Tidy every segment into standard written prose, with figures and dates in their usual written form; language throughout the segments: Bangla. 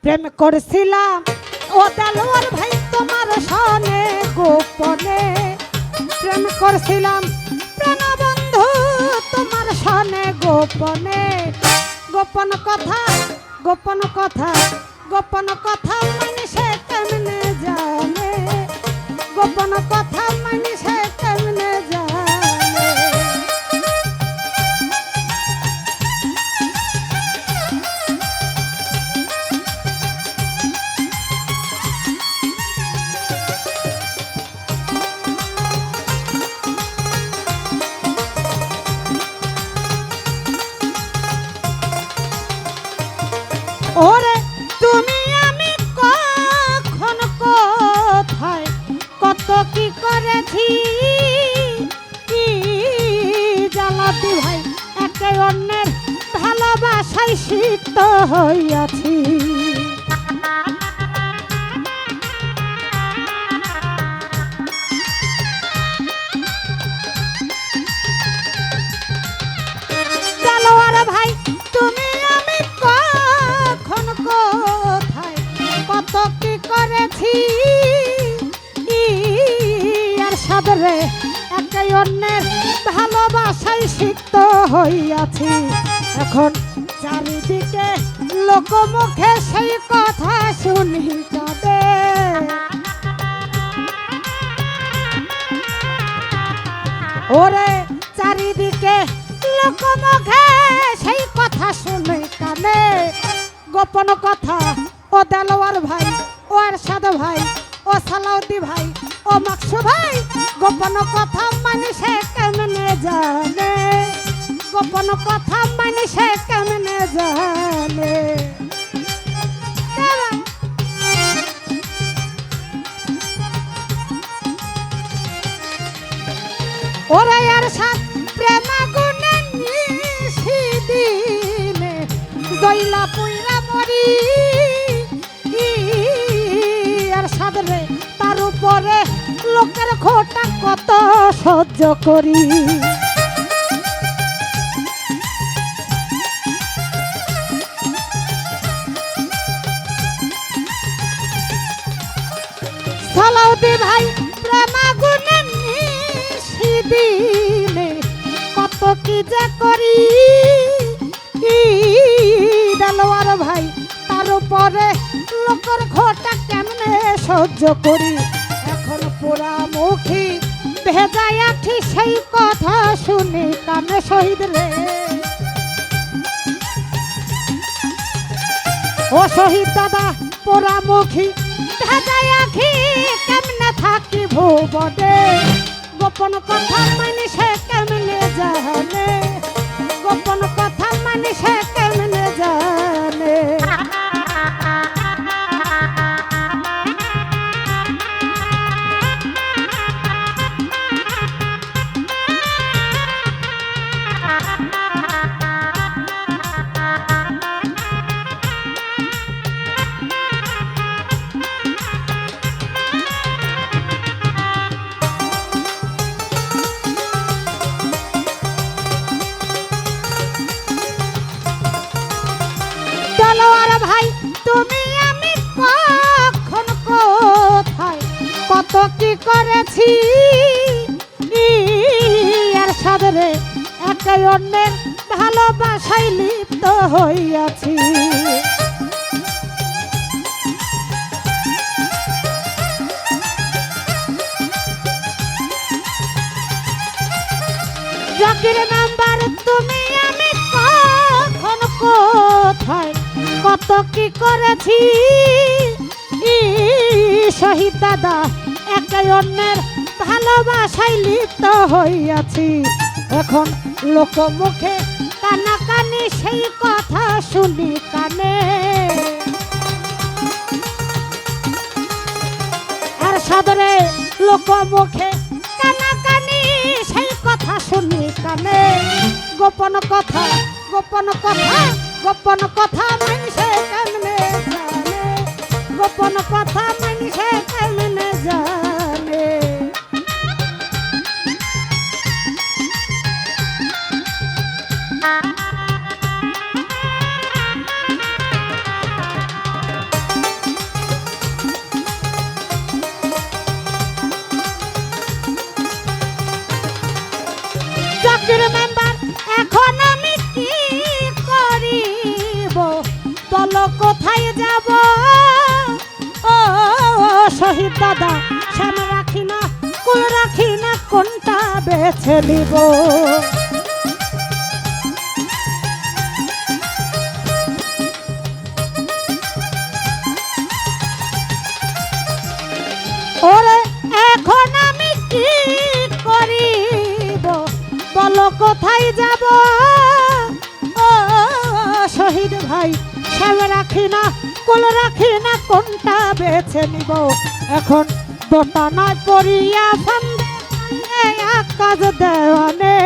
প্রেম করছিলাম ও দেলোয়ার ভাই তোমার সনে গোপনে, প্রেম করছিলাম প্রাণবন্ধু তোমার সনে গোপনে। গোপন কথা গোপন কথা গোপন কথা মানুষে কেমনে জানে, গোপন কথা মানুষে কেমনে জানে। ওরে তুমি আমি কখন কোথায় কত কি করেছি, কি জ্বালাতি ভাই একে অন্যের ভালোবাসায় সিক্ত হইয়াছি। দেলোয়ার ভাই তুমি আমি কখন কোথায় কত কি করেছি, আর সাদরে একে অন্যের ভালোবাসায় সিক্ত হইয়াছি। এখন চারিদিকে লোকমুখে সেই কথা শুনি কাঁদে, ওরে চারিদিকে লোকমুখে সেই কথা শুনে কানে। গোপন কথা ও দেলোয়ার ভাই ও আরশাদ ভাই ও সালাউদ্দি ভাই ও মাকসু ভাই, গোপন কথা মানুষে কেমনে জানে, গোপন কথা মানুষে কেমনে জানে। ওরে আরশাদ প্রেম গুণে নিশিদিনে জয়লা পুইরা মরি, আরশাদ রে তার উপরে লোকের খোটা কত সহ্য করি। সালাউদ্দি ভাই প্রেম গুণে নিশিদিনে কত কি যে করি, দেলোয়ার ভাই তার উপরে লোকের ঘটা কেমনে সহ্য করি। এখন পোড়া মুখী ভেজায় আঠি সেই কথা শুনি কানে শহীদ রে, ও শহীদ দাদা পোড়া মুখী ভেজায় আখি কেমনে থাকি ভুবনে। গোপন কথা মানুষে কেমনে জানে, গোপন কথা মানুষে কেমনে জানে। দেলোয়ার ভাই তুমি আমি কখন কোথায় কত কি করেছি, আর সাদরে একে অন্যের ভালোবাসায় লিপ্ত হইয়াছি। জাকির নাম্বার তুমি আমি কখন কোথায় কত কি করেছি, শহীদ দাদা একে অন্যের ভালোবাসায় লিপ্ত হইয়াছি। এখন লোকমুখে কানাকানি সেই কথা শুনি কানে, আর সাদরে লোকমুখে কানাকানি সেই কথা শুনি কানে। গোপন কথা গোপন কথা গোপন কথা মানুষে কেমনে জানে, গোপন কথা মানুষে কেমনে জানে। কোথায় যাব ও শহীদ দাদা শ্যাম রাখি না কুল রাখি না কোনটা বেছে নিব ওরে এখন আমি কি করিব বলো কোথায় যাব ও শহীদ ভাই শ্যাম রাখি না কুল রাখি না কোনটা বেছে নিব এখন দোটানায় পড়িয়া ফান্দে আকাশ দেওয়ানে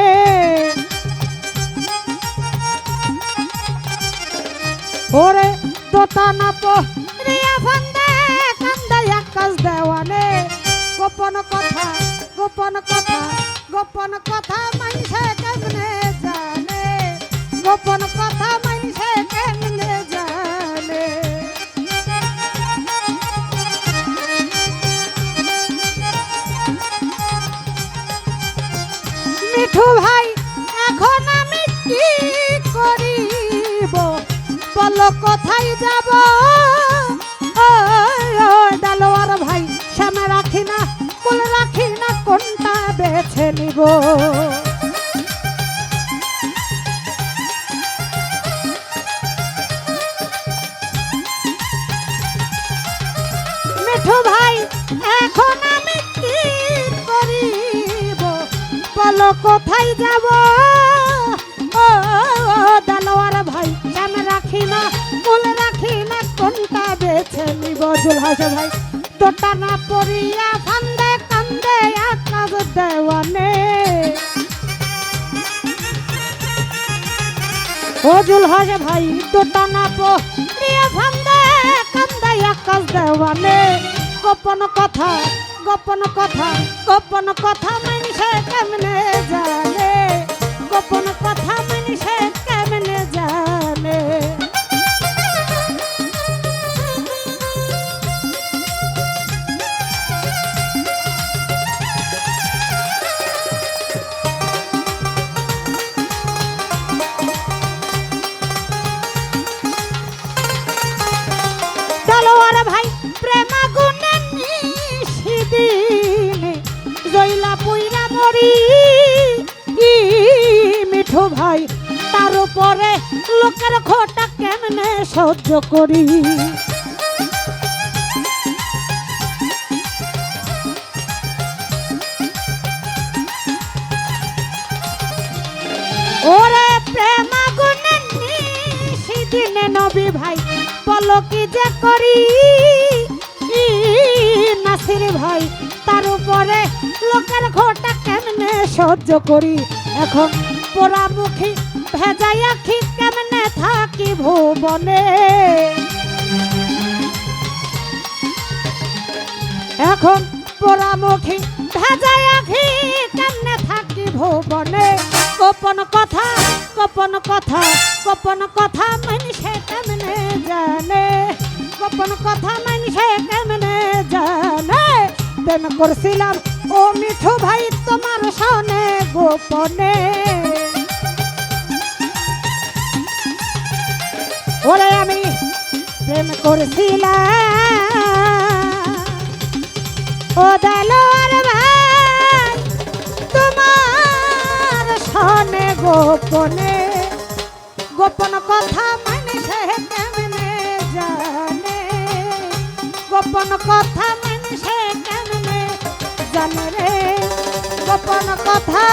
ওরে দোটানা পড়িয়া ফান্দে কান্দে আকাশ দেওয়ানে গোপন কথা গোপন কথা গোপন কথা মানুষে কেমনে জানে গোপন কথা মানুষে কেমনে জানে মিঠু ভাই এখন আমি কি করিব বলো কোথায় যাব ডালোয়ার ভাই শ্যামে রাখি না কুল রাখি না কোনটা বেছে নিব মিঠু ভাই এখন আমি কি করিব বলো কোথায় যাব ও ডালোয়ার ভাই শ্যামে রাখি না কুল রাখি না কোনটা বেছে নিব জুলহাস ভাই দোটানা পড়িয়া ফান্দে কান্দে আকাশ দেওয়ানে ও জুলহাস ভাই দোটানা পড়িয়া ফান্দে কান্দে আকাশ দেওয়ানে গোপন কথা গোপন কথা গোপন কথা মানুষে কেমনে জানে গোপন কথা মানুষে কেমনে জানে ডালোয়ার ভাই প্রেমা গুণে নিশিদিনে জইলা পুইরা মরি মিঠু ভাই তার উপরে লোকের খোটা কেমনে সহ্য করি ওরে প্রেমা গুণে নিশিদিনে নবী ভাই বলো কি যে করি নাসির ভাই তার উপরে লোকের ঘোটা কেমনে সহ্য করি এখন পোড়ামুখী ভেজাই আখি কেমনে থাকি ভুবনে এখন পোড়ামুখী ভেজাই আখি কেমনে থাকি ভুবনে গোপন কথা গোপন কথা গোপন কথা মানুষে কেমনে জানে গোপন কথা মানুষে কেমনে জানে প্রেম করছিলাম ও মিঠু ভাই তোমার সনে গোপনে ওরে আমি প্রেম করছিলাম ও ডালোয়ার ভাই তোমার সনে গোপনে গোপন কথা মানুষে কেমনে জানে গোপন কথা মানুষে কেমনে জানে রে গোপন কথা